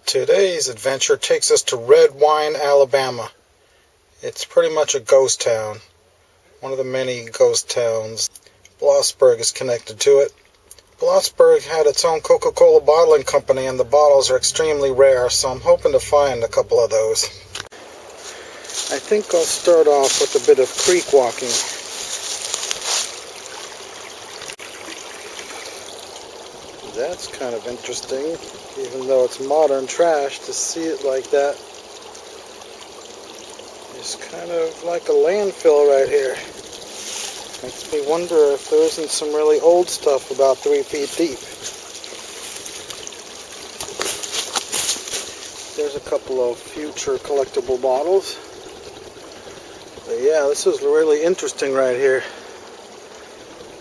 Today's adventure takes us to Red Wine, Alabama. It's pretty much a ghost town. One of the many ghost towns. Blossburg is connected to it. Blossburg had its own Coca-Cola bottling company, and the bottles are extremely rare, so I'm hoping to find a couple of those. I think I'll start off with a bit of creek walking. That's kind of interesting, even though it's modern trash, to see it like that. It's kind of like a landfill right here. Makes me wonder if there isn't some really old stuff about 3 feet deep. There's a couple of future collectible bottles. But yeah, this is really interesting right here.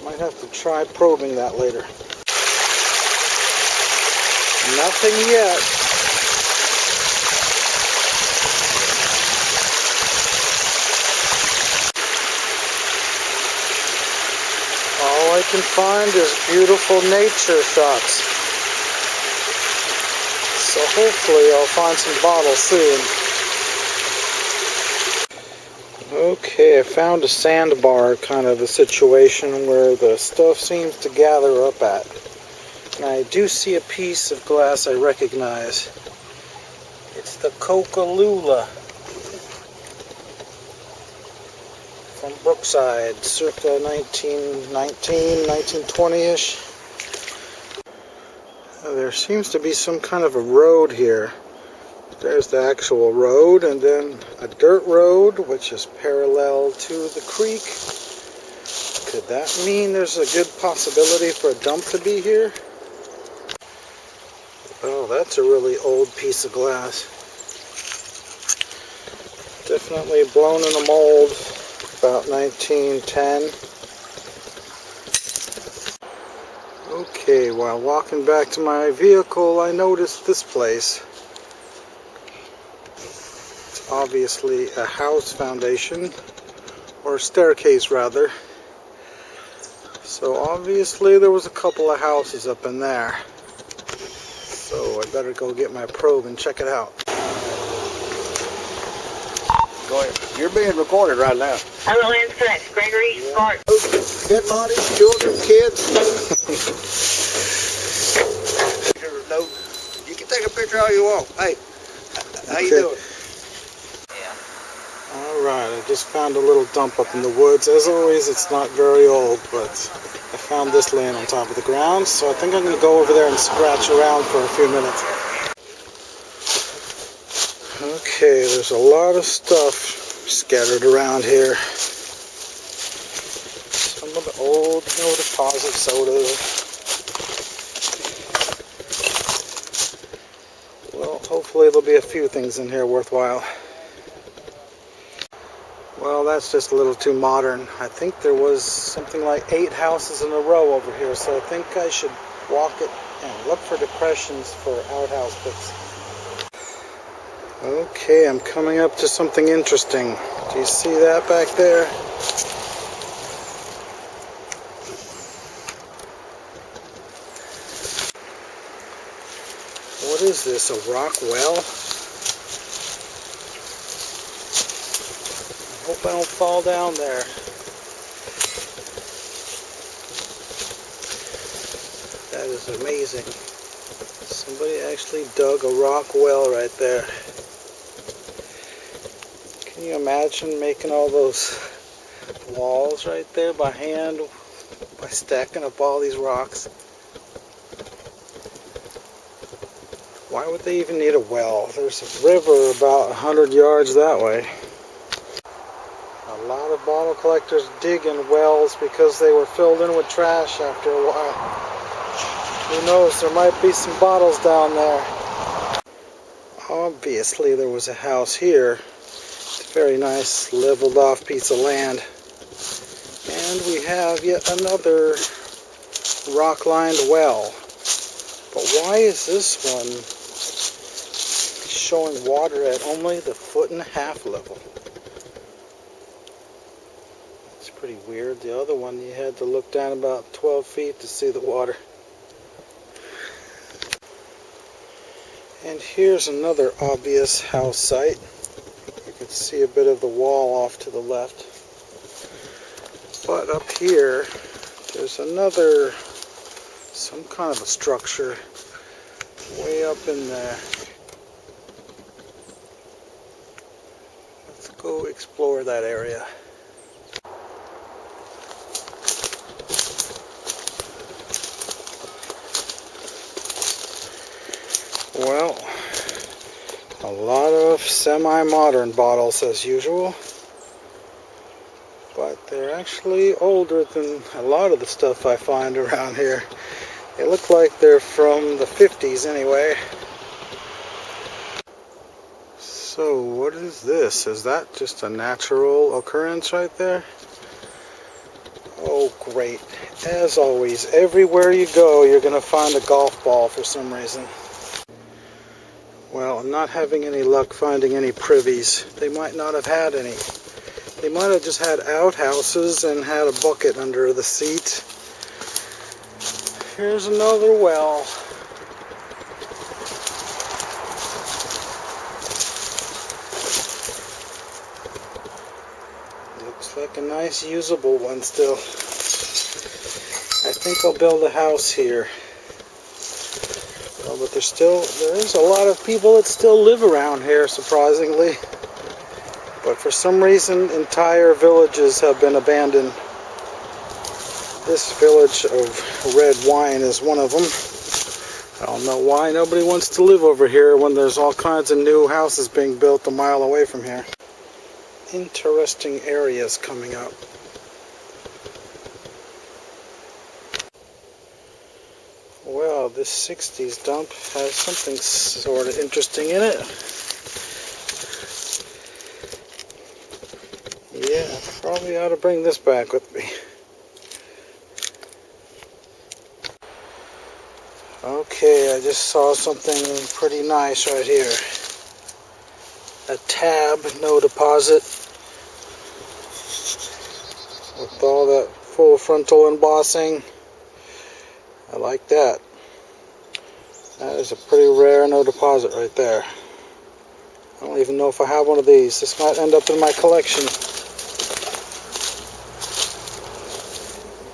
Might have to try probing that later. Nothing yet. All I can find is beautiful nature shots. So hopefully I'll find some bottles soon. Okay, I found a sandbar kind of a situation where the stuff seems to gather up at. And I do see a piece of glass I recognize. It's the Coca-Cola from Brookside, circa 1919, 1920-ish. There seems to be some kind of a road here. There's the actual road, and then a dirt road, which is parallel to the creek. Could that mean there's a good possibility for a dump to be here? Oh, that's a really old piece of glass. Definitely blown in a mold, about 1910. Okay, while walking back to my vehicle, I noticed this place. It's obviously a house foundation, or staircase rather. So obviously there was a couple of houses up in there. So I better go get my probe and check it out. Go ahead. You're being recorded right now. Hello, Inspect. Gregory, Smart. Dead bodies, children, kids. No, you can take a picture all you want. Hey, how you doing? Alright, I just found a little dump up in the woods. As always, it's not very old, but I found this laying on top of the ground, so I think I'm going to go over there and scratch around for a few minutes. Okay, there's a lot of stuff scattered around here. Some of the old no deposit sodas. Well, hopefully there'll be a few things in here worthwhile. Well, that's just a little too modern. I think there was something like 8 houses in a row over here, so I think I should walk it and look for depressions for outhouse pits. Okay, I'm coming up to something interesting. Do you see that back there? What is this, a rock well? I hope I don't fall down there. That is amazing. Somebody actually dug a rock well right there. Can you imagine making all those walls right there by hand by stacking up all these rocks? Why would they even need a well? There's a river about 100 yards that way. A lot of bottle collectors dig in wells because they were filled in with trash after a while. Who knows, there might be some bottles down there. Obviously there was a house here. It's a very nice leveled off piece of land. And we have yet another rock-lined well. But why is this one showing water at only the 1.5 foot level? It's pretty weird. The other one you had to look down about 12 feet to see the water. And here's another obvious house site. You can see a bit of the wall off to the left. But up here, there's another, some kind of a structure way up in there. Let's go explore that area. Well, a lot of semi-modern bottles as usual, but they're actually older than a lot of the stuff I find around here. They look like they're from the 50s anyway. So what is this? Is that just a natural occurrence right there? Oh great. As always, everywhere you go you're going to find a golf ball for some reason. Well, I'm not having any luck finding any privies. They might not have had any. They might have just had outhouses and had a bucket under the seat. Here's another well. Looks like a nice usable one still. I think I'll build a house here. Well, but there is a lot of people that still live around here, surprisingly. But for some reason, entire villages have been abandoned. This village of red wine is one of them. I don't know why nobody wants to live over here when there's all kinds of new houses being built a mile away from here. Interesting areas coming up. Well, this 60s dump has something sort of interesting in it. Yeah, probably ought to bring this back with me. Okay, I just saw something pretty nice right here. A tab, no deposit, with all that full frontal embossing. I like that. That is a pretty rare no deposit right there. I don't even know if I have one of these. This might end up in my collection.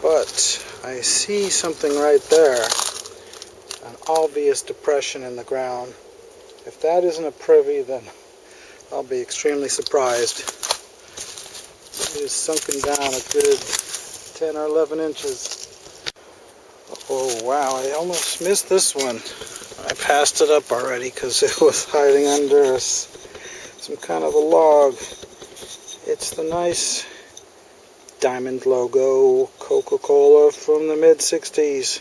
But I see something right there. An obvious depression in the ground. If that isn't a privy, then I'll be extremely surprised. It is sunken down a good 10 or 11 inches. Oh wow, I almost missed this one. I passed it up already because it was hiding under some kind of a log. It's the nice diamond logo Coca-Cola from the mid-60s.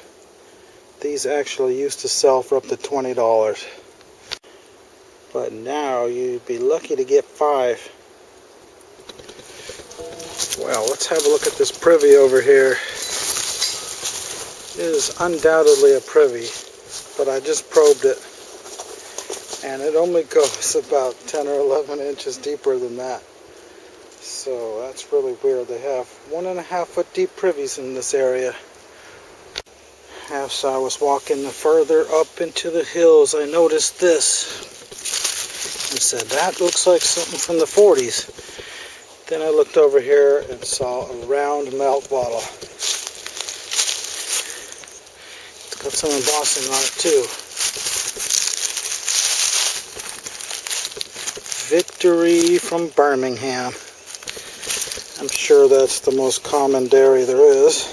These actually used to sell for up to $20. But now you'd be lucky to get 5. Well, let's have a look at this privy over here. It is undoubtedly a privy, but I just probed it. And it only goes about 10 or 11 inches deeper than that. So that's really weird. They have 1.5 foot deep privies in this area. As I was walking further up into the hills, I noticed this. I said, that looks like something from the 40s. Then I looked over here and saw a round milk bottle. It's got some embossing on it too. Victory from Birmingham. I'm sure that's the most common dairy there is.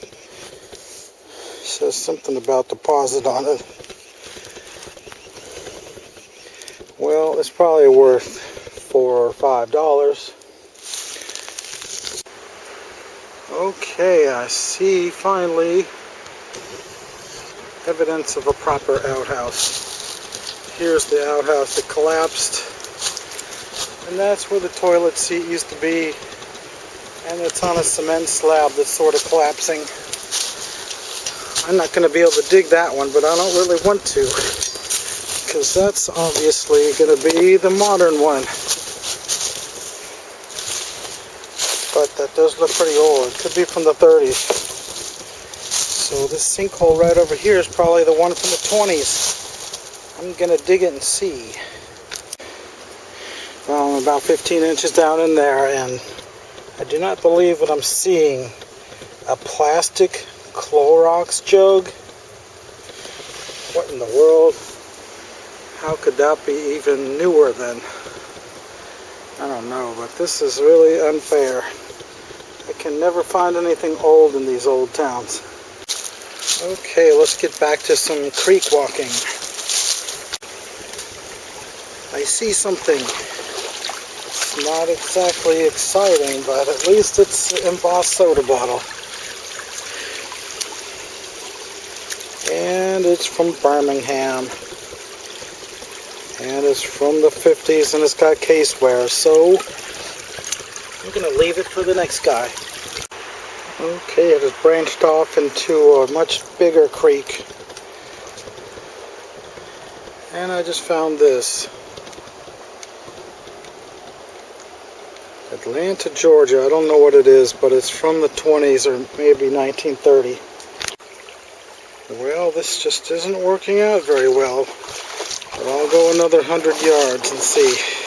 It says something about deposit on it. Well, it's probably worth $4 or $5. Okay, I see finally evidence of a proper outhouse. Here's the outhouse that collapsed, and that's where the toilet seat used to be, and it's on a cement slab that's sort of collapsing. I'm not going to be able to dig that one, but I don't really want to, because that's obviously going to be the modern one. But that does look pretty old. It could be from the 30s. So this sinkhole right over here is probably the one from the 20s. I'm gonna dig it and see. Well, I'm about 15 inches down in there, and I do not believe what I'm seeing. A plastic Clorox jug? What in the world? How could that be even newer then? I don't know, but this is really unfair. I can never find anything old in these old towns. Okay, let's get back to some creek walking. I see something. It's not exactly exciting, but at least it's an embossed soda bottle. And it's from Birmingham. And it's from the 50s, and it's got caseware, so I'm going to leave it for the next guy. Okay, it has branched off into a much bigger creek. And I just found this. Atlanta, Georgia. I don't know what it is, but it's from the 20s or maybe 1930. Well, this just isn't working out very well. But I'll go another 100 yards and see.